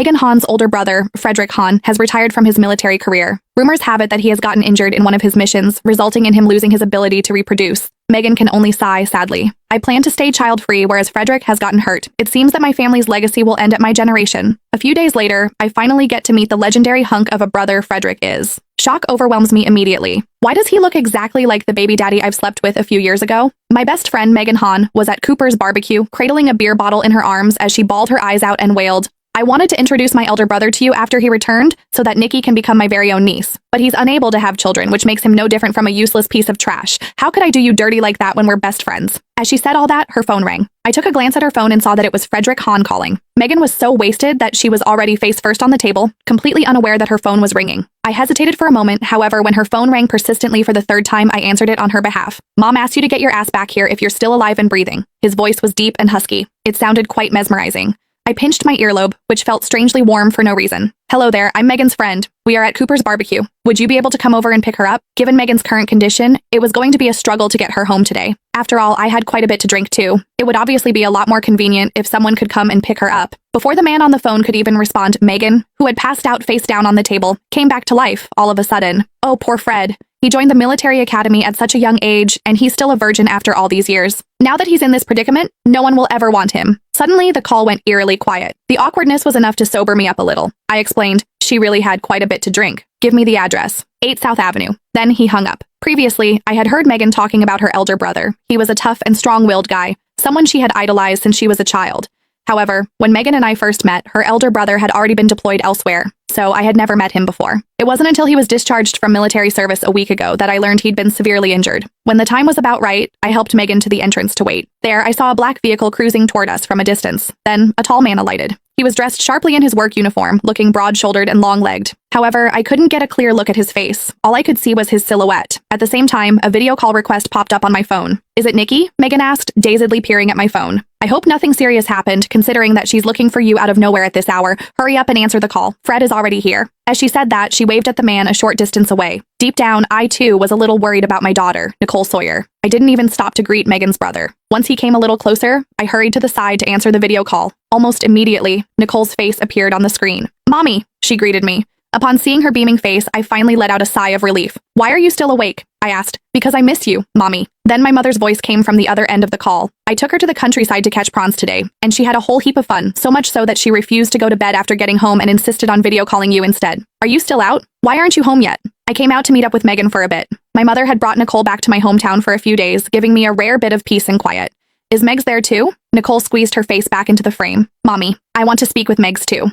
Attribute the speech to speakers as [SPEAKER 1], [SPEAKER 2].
[SPEAKER 1] Megan Hahn's older brother, Frederick Hahn, has retired from his military career. Rumors have it that he has gotten injured in one of his missions, resulting in him losing his ability to reproduce. Megan can only sigh sadly. I plan to stay child-free, whereas Frederick has gotten hurt. It seems that my family's legacy will end at my generation. A few days later, I finally get to meet the legendary hunk of a brother Frederick is. Shock overwhelms me immediately. Why does he look exactly like the baby daddy I've slept with a few years ago? My best friend Megan Hahn was at Cooper's barbecue, cradling a beer bottle in her arms as she bawled her eyes out and wailed, "I wanted to introduce my elder brother to you after he returned so that Nikki can become my very own niece. But he's unable to have children, which makes him no different from a useless piece of trash. How could I do you dirty like that when we're best friends?" As she said all that, her phone rang. I took a glance at her phone and saw that it was Frederick Hahn calling. Megan was so wasted that she was already face first on the table, completely unaware that her phone was ringing. I hesitated for a moment, however, when her phone rang persistently for the third time, I answered it on her behalf. "Mom asked you to get your ass back here if you're still alive and breathing." His voice was deep and husky. It sounded quite mesmerizing. I pinched my earlobe, which felt strangely warm for no reason. "Hello there, I'm Megan's friend. We are at Cooper's barbecue. Would you be able to come over and pick her up?" Given Megan's current condition, it was going to be a struggle to get her home today. After all, I had quite a bit to drink too. It would obviously be a lot more convenient if someone could come and pick her up. Before the man on the phone could even respond, Megan, who had passed out face down on the table, came back to life all of a sudden. Oh, poor Fred. He joined the military academy at such a young age, and he's still a virgin after all these years. Now that he's in this predicament, no one will ever want him. Suddenly, the call went eerily quiet. The awkwardness was enough to sober me up a little. I explained, she really had quite a bit to drink. "Give me the address. 8 South Avenue. Then he hung up. Previously, I had heard Megan talking about her elder brother. He was a tough and strong-willed guy, someone she had idolized since she was a child. However, when Megan and I first met, her elder brother had already been deployed elsewhere, so I had never met him before. It wasn't until he was discharged from military service a week ago that I learned he'd been severely injured. When the time was about right, I helped Megan to the entrance to wait. There, I saw a black vehicle cruising toward us from a distance. Then, a tall man alighted. He was dressed sharply in his work uniform, looking broad-shouldered and long-legged. However, I couldn't get a clear look at his face. All I could see was his silhouette. At the same time, a video call request popped up on my phone. "Is it Nikki?" Megan asked, dazedly peering at my phone. "I hope nothing serious happened, considering that she's looking for you out of nowhere at this hour. Hurry up and answer the call. Fred is already here." As she said that, she waved at the man a short distance away. Deep down, I too was a little worried about my daughter, Nicole Sawyer. I didn't even stop to greet Megan's brother. Once he came a little closer, I hurried to the side to answer the video call. Almost immediately, Nicole's face appeared on the screen. "Mommy," she greeted me. Upon seeing her beaming face, I finally let out a sigh of relief. "Why are you still awake?" I asked. "Because I miss you, Mommy." Then my mother's voice came from the other end of the call. "I took her to the countryside to catch prawns today, and she had a whole heap of fun, so much so that she refused to go to bed after getting home and insisted on video calling you instead. Are you still out? Why aren't you home yet?" I came out to meet up with Megan for a bit. My mother had brought Nicole back to my hometown for a few days, giving me a rare bit of peace and quiet. "Is Megs there too?" Nicole squeezed her face back into the frame. "Mommy, I want to speak with Megs too."